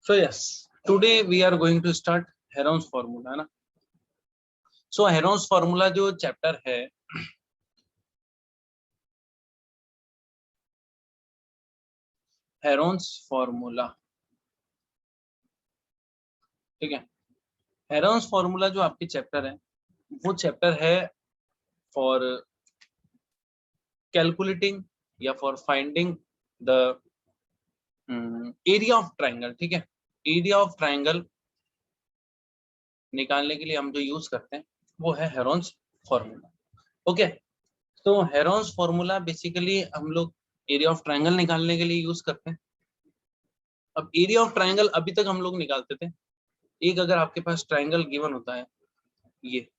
So yes, today we are going to start Heron's formula, है ना? So Heron's formula जो chapter है, Heron's formula, ठीक है? Heron's formula जो आपकी चैप्टर है, वो चैप्टर है फॉर कैलकुलेटिंग या for finding the area of triangle, ठीक है? एरिया ऑफ ट्राइंगल निकालने के लिए हम जो यूज करते हैं वो है हेरोन्स फॉर्मूला। ओके, तो हेरोन्स फॉर्मूला बेसिकली हम लोग एरिया ऑफ ट्राइंगल निकालने के लिए यूज करते हैं। अब एरिया ऑफ ट्राइंगल अभी तक हम लोग निकालते थे, एक अगर आपके पास ट्राइंगल गिवन होता है, ये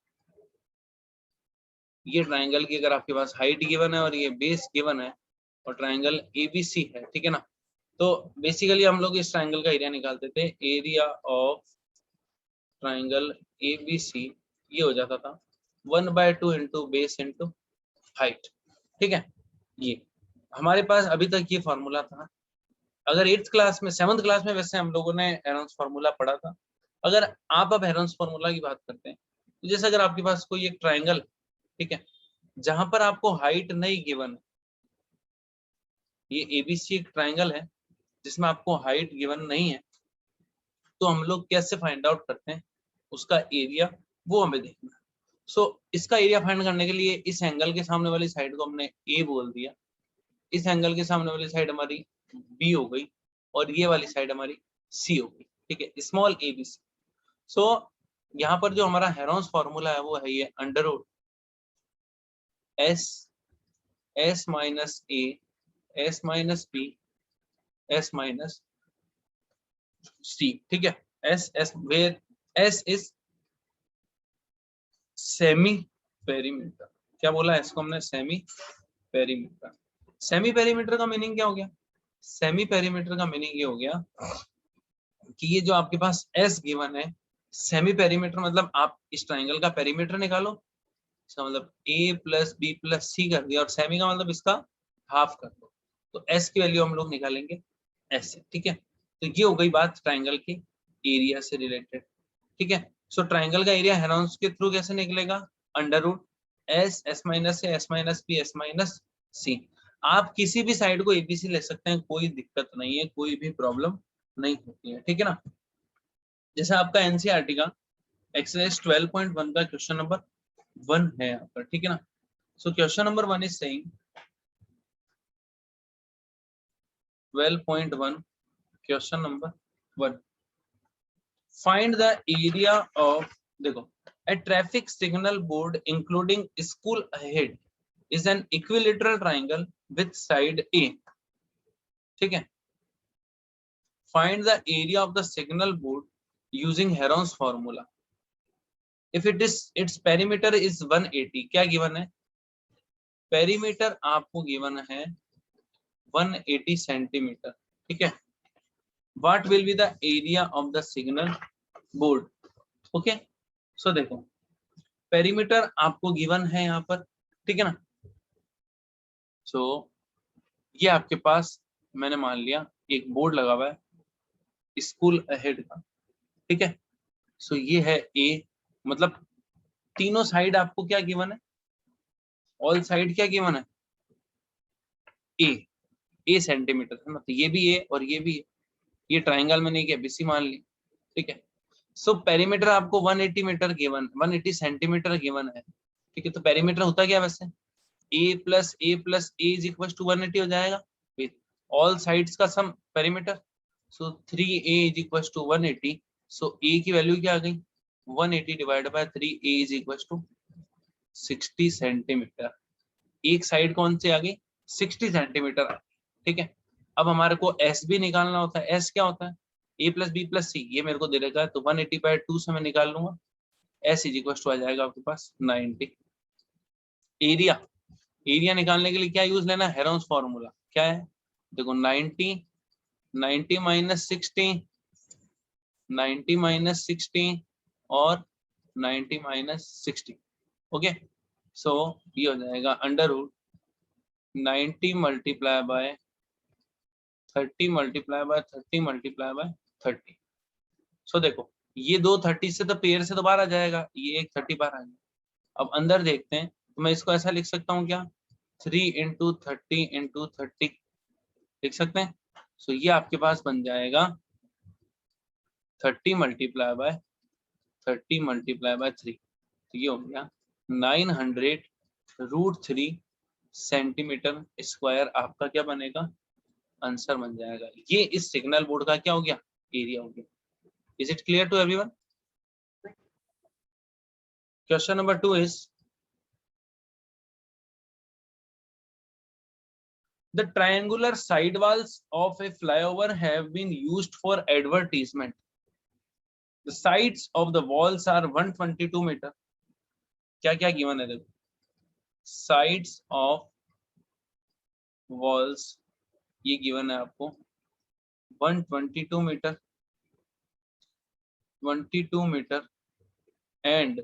ट्राइंगल की अगर आपके पास हाइट गिवन है और ये बेस गिवन है और ट्राइंगल एबीसी है, ठीक है ना? तो बेसिकली हम लोग इस ट्राइंगल का एरिया निकालते थे, एरिया ऑफ ट्राइंगल एबीसी ये हो जाता था 1/2 इंटू बेस इंटू हाइट, ठीक है? ये हमारे पास अभी तक ये फॉर्मूला था। अगर 8th क्लास में 7th क्लास में वैसे हम लोगों ने हेरोन्स फॉर्मूला पढ़ा था। अगर आप अब हेरोन्स फॉर्मूला की बात करते हैं तो जैसे अगर आपके पास कोई एक ट्राइंगल, ठीक है, जहां पर आपको हाइट नहीं गिवन है, ये एबीसी एक ट्राइंगल है जिसमें आपको हाइट गिवन नहीं है, तो हम लोग कैसे फाइंड आउट करते हैं उसका एरिया, वो हमें देखना है। सो इसका एरिया फाइंड करने के लिए इस एंगल के सामने वाली साइड को हमने ए बोल दिया, इस एंगल के सामने वाली साइड हमारी बी हो गई और ये वाली साइड हमारी सी हो गई, ठीक है, स्मॉल ए बी सी। सो यहाँ पर जो हमारा हेरोन्स फॉर्मूला है वो है ये under root s minus a s minus b s minus c, ठीक है? S where s is semi perimeter. क्या बोला है इसको हमने? Semi perimeter. सेमी पेरीमीटर का मीनिंग क्या हो गया? सेमी पेरीमीटर का मीनिंग ये हो गया कि ये जो आपके पास एस गिवन है, सेमी पेरीमीटर मतलब आप इस ट्राइंगल का पेरीमीटर निकालो, इसका मतलब ए प्लस बी प्लस सी कर दिया और सेमी का मतलब इसका हाफ कर दो, तो एस की वैल्यू हम लोग निकालेंगे ऐसे, ठीक है? तो ये हो गई बात ट्राइंगल के एरिया से रिलेटेड, ठीक है? सो ट्राइंगल का एरिया हेरोन्स के थ्रू कैसे निकलेगा? Under root s minus a s minus b s minus c. आप किसी भी साइड को एबीसी ले सकते हैं, कोई दिक्कत नहीं है, कोई भी प्रॉब्लम नहीं होती है, ठीक है ना? जैसे आपका एनसीईआरटी का एक्सरसाइज 12.1 का क्वेश्चन नंबर 1 है यहाँ पर, ठीक है ना? So question number 1 is saying 12.1 question number 1, find the area of, देखो, a traffic signal board including school ahead is an equilateral triangle with side A, ठीक है? Find the area of the signal board using Heron's formula. If its perimeter is 180, क्या given है? Perimeter आपको given है 180 centimetre, ठीक है? What will be the area of the signal board? Okay, so देखो perimeter आपको गिवन है यहाँ पर, ठीक है ना? सो ये आपके पास मैंने मान लिया एक बोर्ड लगा हुआ है स्कूल अहेड का, ठीक है? सो ये है ए, मतलब तीनों साइड आपको क्या गिवन है? ऑल साइड क्या गिवन है? ए सेंटीमीटर है ना, तो ये भी ए और ये भी ए, ये ट्राइंगल मैंने एक एबीसी मान ली, ठीक है? सो पेरीमीटर आपको 180 मीटर गिवन, 180 सेंटीमीटर गिवन है, ठीक है? तो पेरीमीटर होता क्या वैसे? A plus a is equal to 180 हो जाएगा विथ ऑल साइड्स का sum perimeter. So 3a is equal to 180। So a की वैल्यू क्या आ गई? 180 divide by 3a is equal to 60 centimetre. एक साइड कौन सी आ गई? 60 सेंटीमीटर, ठीक है? अब हमारे को एस भी निकालना होता है। एस क्या होता है? ए प्लस बी प्लस सी, ये मेरे को दे रखा है, तो 180/2 से मैं निकाल लूंगा, एस इज इक्वल टू आ जाएगा आपके पास 90। एरिया निकालने के लिए क्या यूज लेना? Heron's formula. क्या है? देखो 90 माइनस 60 और 90 माइनस 60, ओके? सो ये हो जाएगा under root 90 multiply by 30 multiply by 30 multiply by 30, so देखो ये दो 30 से तो पेयर से तो बाहर आ जाएगा, ये एक 30 बाहर आ जाएगा। अब अंदर देखते हैं, तो मैं इसको ऐसा लिख सकता हूँ क्या, 3 इंटू 30 इंटू 30 लिख सकते हैं। सो ये आपके पास बन जाएगा 30 मल्टीप्लाई बाय 30 मल्टीप्लाई बाय 3, तो ये हो गया 900√3 सेंटीमीटर स्क्वायर आपका क्या बनेगा, आंसर बन जाएगा। ये इस सिग्नल बोर्ड का क्या हो गया, एरिया हो गया। Is it clear to everyone? Question number 2 इज the triangular side walls of a flyover have been used for advertisement. The sides of the walls are 122 meter. क्या क्या गिवन है देखो, sides of walls ये given है आपको 122 metre, 22 metre and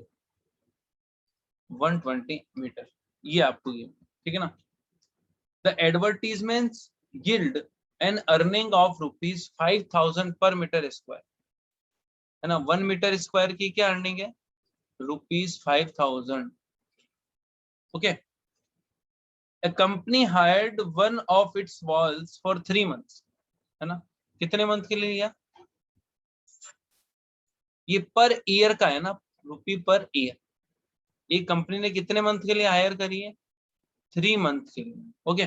120 metre, ये आपको गिवन, ठीक है ना। The advertisements yield an earning of ₹5,000 per meter square, है ना। 1 मीटर स्क्वायर की क्या अर्निंग है, ₹5,000। Okay, a company hired one of its walls for 3 months, है ना। कितने मंथ के लिए लिया, ये पर ईयर का है ना, रुपी पर ईयर। ये कंपनी ने कितने मंथ के लिए हायर करी है, 3 मंथ के लिए। Okay,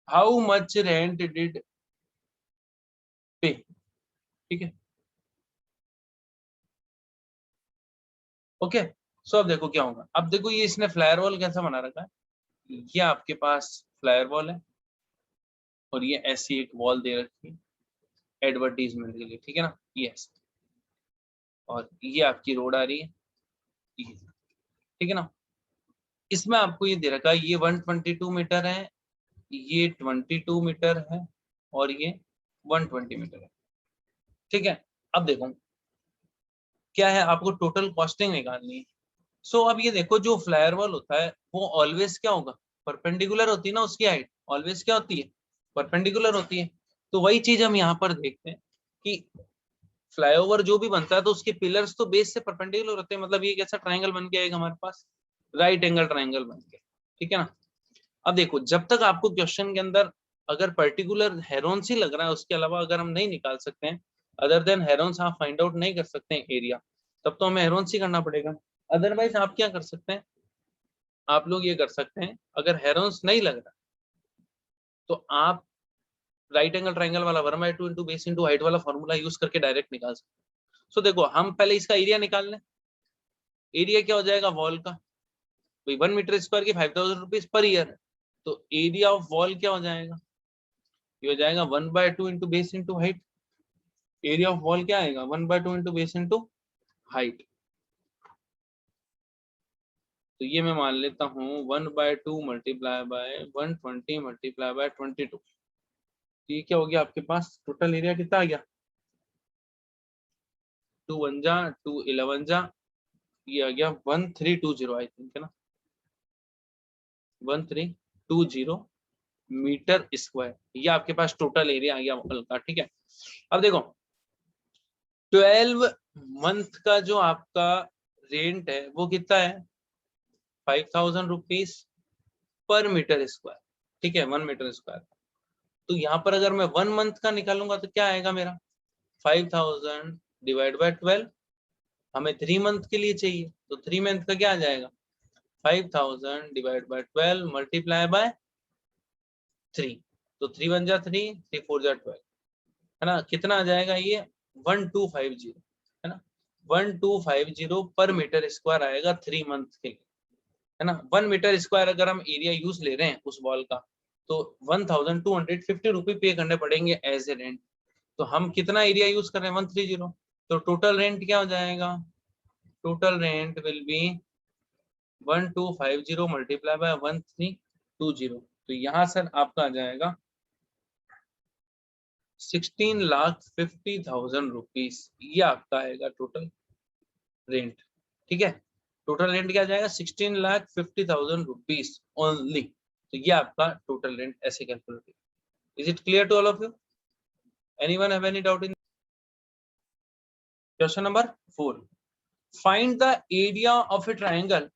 how much rent did पे, ठीक है। ओके, सो अब देखो क्या होगा, अब देखो ये इसने फ्लायर वॉल कैसा बना रखा है, ये आपके पास फ्लायर वॉल है और ये ऐसी एक वॉल दे रखी है एडवर्टीजमेंट के लिए, ठीक है ना, यस। और ये आपकी रोड आ रही है, ठीक है ना। इसमें आपको ये दे रखा है, ये 122 मीटर है, ये 22 मीटर है और ये 120 मीटर है, ठीक है। अब देखो क्या है, आपको टोटल कॉस्टिंग निकालनी है। सो अब ये देखो जो फ्लायर वॉल होता है वो ऑलवेज क्या होगा, परपेंडिकुलर होती है ना, उसकी हाइट ऑलवेज क्या होती है, परपेंडिकुलर होती है। तो वही चीज हम यहाँ पर देखते हैं कि फ्लाईओवर जो भी बनता है तो उसके पिलर्स तो बेस से परपेंडिकुलर होते हैं, मतलब ये कैसा ट्राइंगल बन के आएगा हमारे पास, राइट एंगल ट्राइंगल बन के, ठीक है ना। अब देखो जब तक आपको क्वेश्चन के अंदर अगर पर्टिकुलर हेरोन्स ही लग रहा है, उसके अलावा अगर हम नहीं निकाल सकते हैं, अदर देन हेरोन्स आप फाइंड आउट नहीं कर सकते हैं एरिया, तब तो हमें हेरोन्स ही करना पड़ेगा। अदरवाइज आप क्या कर सकते हैं, आप लोग ये कर सकते हैं, अगर हेरोन्स नहीं लग रहा तो आप राइट एंगल ट्राइंगल वाला 1/2 इंटू बेस इंटू हाइट वाला फॉर्मूला यूज करके डायरेक्ट निकाल सकते हैं। सो देखो हम पहले इसका एरिया निकाल लें, एरिया क्या हो जाएगा वॉल का, 1 मीटर स्क्वायर की 5,000 रुपीज पर ईयर है, तो एरिया ऑफ वॉल क्या हो जाएगा, ये हो जाएगा 1/2 into base into height. Area of wall क्या आएगा, 1/2 इंटू बेस इंटू हाइट। तो ये मैं मान लेता हूँ 1/2 मल्टीप्लाई बाय 120 मल्टीप्लाई बाय 22, ये क्या हो गया आपके पास, टोटल एरिया कितना आ गया, 2 1 जा 2 11 जा, ये आ गया 1320 आई थिंक, है ना, 1320 मीटर स्क्वायर, ये आपके पास टोटल एरिया आ गया वॉल का, ठीक है। अब देखो 12 मंथ का जो आपका रेंट है वो कितना है, 5,000 रुपीज पर मीटर स्क्वायर, ठीक है, 1 मीटर स्क्वायर। तो यहाँ पर अगर मैं 1 मंथ का निकालूंगा तो क्या आएगा मेरा, 5,000 डिवाइड बाय 12, हमें 3 मंथ के लिए चाहिए, तो 3 मंथ का क्या आ जाएगा, 5,000 डिवाइड बाय 12 मल्टीप्लाई बाय 3, तो 3 1 जा 3, 3 4 जा 12, है ना, कितना आ जाएगा ये 1250, है ना, 1250 पर मीटर स्क्वायर आएगा 3 मंथ के लिए, है ना। 1 मीटर स्क्वायर अगर हम एरिया यूज ले रहे हैं उस वॉल का, तो 1,250 रुपये पे करने पड़ेंगे एज ए रेंट। तो हम कितना एरिया यूज कर रहे हैं, 130, तो टोटल रेंट क्या हो जाएगा, total rent will be 1250 multiply by 1320, तो यहाँ सर आपका आ जाएगा 16,50,000 रुपीज, ये आपका आएगा टोटल रेंट, ठीक है। टोटल रेंट क्या आ जाएगा, 16,50,000 रुपीज ओनली, तो ये आपका टोटल रेंट ऐसे कैलकुलेट। Is it clear to all of you, anyone have any doubt in question number 4, find the area of a triangle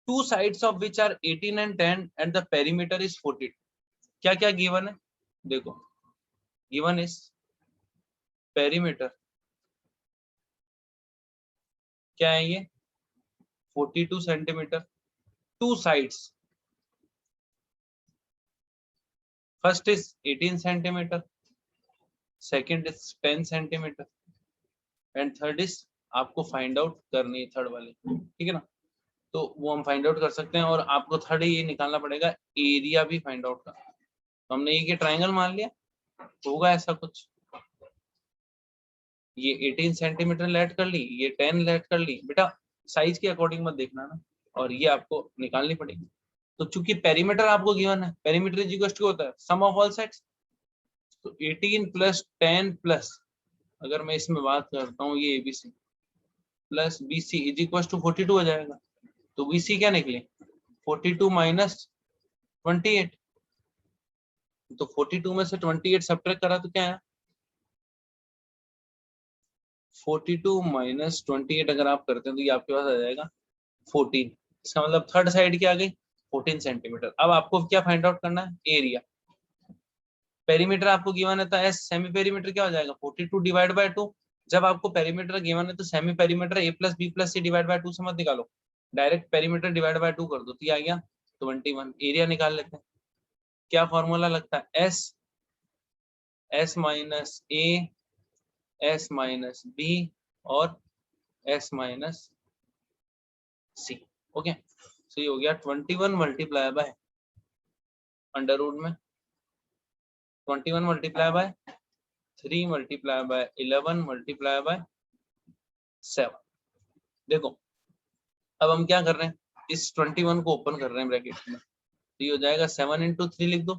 two sides of which are 18 and 10 and the perimeter is 42. क्या क्या given है? देखो, given is perimeter, क्या है ये? 42 centimetre, two sides, first is 18 centimetre, second is 10 centimetre and third is आपको find out करनी है थर्ड वाली, ठीक है ना? तो वो हम फाइंड आउट कर सकते हैं और आपको थर्ड ये निकालना पड़ेगा, एरिया भी फाइंड आउट करना। तो हमने ये ट्राइंगल मान लिया, होगा ऐसा कुछ, ये 18 सेंटीमीटर लेट कर ली, ये 10 लेट कर ली, बेटा साइज के अकॉर्डिंग मत देखना ना, और ये आपको निकालनी पड़ेगी। तो चूंकि पेरीमीटर आपको गिवन है, पेरीमीटर इज इक्वल टू होता है सम ऑफ ऑल साइड्स, तो 18 प्लस 10 प्लस, अगर मैं इसमें बात करता हूँ ये ABC plus BC is equal to 42 हो जाएगा। तो बीसी क्या निकले? 42 माइनस 28, तो 42 में से 28 सब्ट्रैक्ट करा तो क्या है? 42 माइनस 28 अगर आप करते हैं तो ये आपके पास आ जाएगा 14। इसका मतलब थर्ड साइड क्या आ गई? 14 सेंटीमीटर। अब आपको क्या फाइंड आउट करना है? एरिया। पेरीमीटर आपको गिवन है तो एस, सेमी पेरीमीटर क्या हो जाएगा? 42 डिवाइड बाय 2। जब आपको पेरीमीटर गिवन है तो semi perimeter A plus B plus C divide by 2 से मत निकालो, डायरेक्ट पेरीमीटर डिवाइड बाय 2 कर दो, तो ये आ गया 21। एरिया निकाल लेते हैं, क्या फॉर्मूला लगता है? S minus a, s minus B और एस माइनस सी। ओके, सो ये हो गया 21 मल्टीप्लाई बाय अंडर रूट में 21 multiply by 3 multiply bye 11 multiply by 7। देखो अब हम क्या कर रहे हैं, इस 21 को ओपन कर रहे हैं ब्रैकेट में, तो ये हो जाएगा 7 इंटू 3 लिख दो,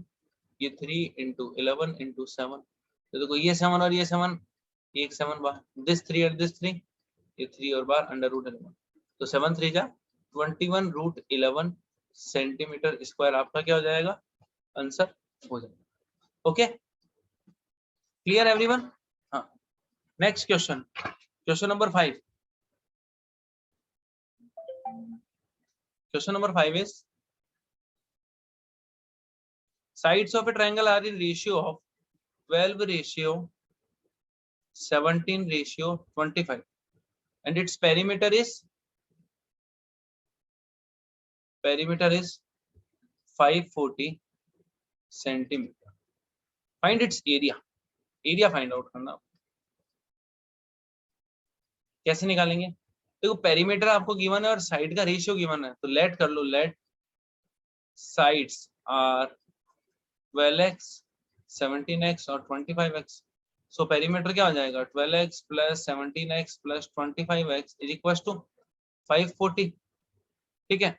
ये 3 इंटू 11 इंटू 7। तो देखो ये 7 और ये 7, एक 7 बाहर, दिस 3 और दिस 3, ये 3 और बाहर अंडर रूट 11, तो 7 3 जा 21 रूट 11 सेंटीमीटर स्क्वायर आपका क्या हो जाएगा? आंसर हो जाएगा। Okay, clear everyone? हाँ, next question, question number 5। Question number 5 is sides of a triangle are in ratio of 12 ratio 17 ratio 25 and its perimeter is 540 centimetre. Find its area. Area find out करना, कैसे निकालेंगे? देखो perimeter आपको given है और side का ratio given है, तो लेट कर लो, late sides are 12x 17x और 25x। सो पेरीमीटर क्या हो जाएगा? 12x plus 17x plus 25x is equal to 540। ठीक है,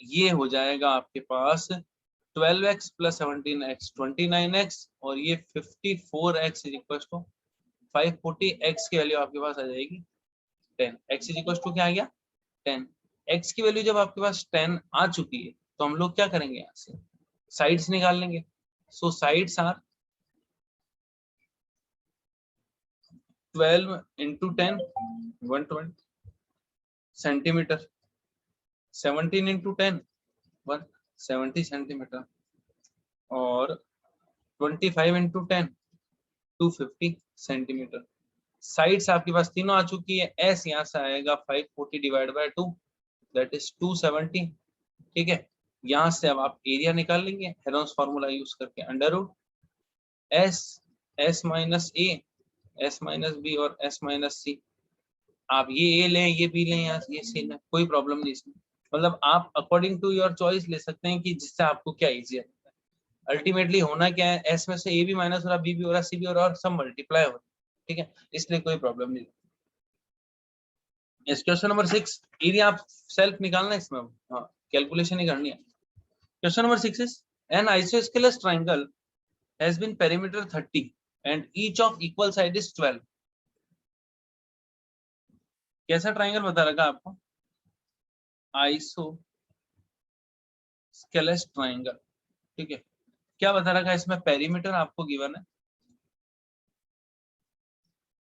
ये हो जाएगा आपके पास 12x प्लस 17x 29x और ये 54x is equal to 540x की वैल्यू आपके पास आ जाएगी 10। x इज इक्वल टू क्या आ गया? 10। x की वैल्यू जब आपके पास 10 आ चुकी है तो हम लोग क्या करेंगे? यहाँ से साइड्स निकाल लेंगे। So sides are 12 into 10 120 centimetre, 17 into 10 170 centimetre और 25 इंटू 10 250 सेंटीमीटर। साइड्स आपके पास तीनों आ चुकी है। एस यहाँ से आएगा 540 डिवाइड बाय 2 दैट इज 270। ठीक है, यहाँ से अब आप एरिया निकाल लेंगे हेरोन्स फॉर्मूला यूज करके, under root s minus a, s minus B और एस माइनस सी। आप ये ए लें, ये बी लें, या ये सी लें, कोई प्रॉब्लम नहीं इसमें। मतलब आप अकॉर्डिंग टू योर चॉइस ले सकते हैं कि जिससे आपको क्या इजी है। अल्टीमेटली होना क्या है, एस में से ए भी माइनस हो रहा, बी भी हो रहा, सी भी हो रहा और सब मल्टीप्लाई हो रहा। ठीक है, इसलिए कोई प्रॉब्लम नहीं। यस, क्वेश्चन नंबर 6, एरिया आप सेल्फ निकालना है इसमें, हाँ कैलकुलेशन ही करनी है। Question number 6 is an isosceles triangle has been perimeter 30 and each of equal side is 12। कैसा ट्रायंगल बता रखा आपको? Isosceles triangle. ठीक है, क्या बता रखा है इसमें? पेरीमीटर आपको गिवन है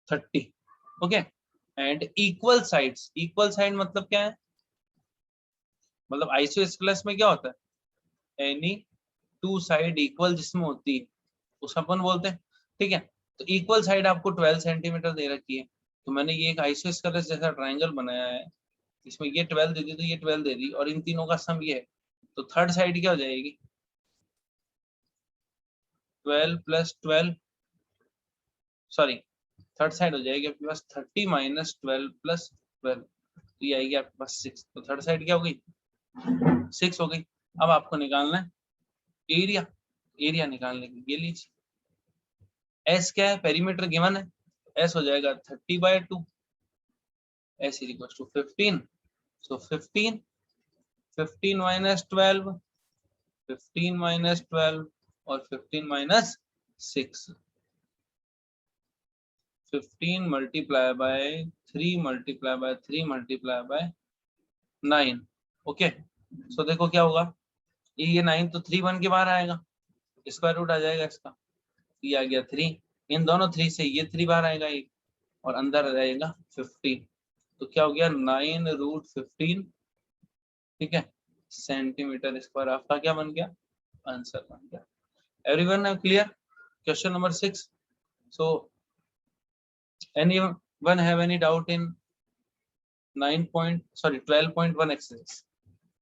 30, okay. And equal sides, equal side मतलब क्या है, मतलब आइसोस्केलस में क्या होता है, एनी टू साइड इक्वल जिसमें होती है उसे अपन बोलते हैं, ठीक है। तो इक्वल साइड आपको 12 सेंटीमीटर दे रखी है, तो मैंने ये एक आइसोस्केलस जैसा ट्राइंगल बनाया है, इसमें ये 12 दे दी तो ये 12 दे दी, और इन तीनों का सम ये है, तो थर्ड साइड क्या हो जाएगी, 12 प्लस 12, सॉरी थर्ड साइड हो जाएगी आपके पास 30 माइनस 12 प्लस 12, तो ये आएगी आपके पास 6, तो थर्ड साइड क्या हो गई, 6 हो गई। अब आपको निकालना है एरिया, एरिया निकालने की ये लीजिए, एस क्या है, पेरीमीटर गिवन है, एस हो जाएगा 30/2, s is equal to 15, so 15 minus 12, 15 minus 12 और 15 minus 6, 15 multiply by 3 multiply by 3 multiply by 9, okay. So देखो क्या होगा, ये 9 तो 3 1 के बाहर आएगा, स्क्वायर रूट आ जाएगा इसका, ये आ गया 3, इन दोनों 3 से ये 3 बाहर आएगा एक, और अंदर आ जाएगा 15, तो क्या हो गया 9√15, ठीक है, सेंटीमीटर स्क्वायर आपका क्या बन गया, आंसर बन गया। एवरीवन है clear, question number 6। So anyone have any doubt in 12.1 exercise?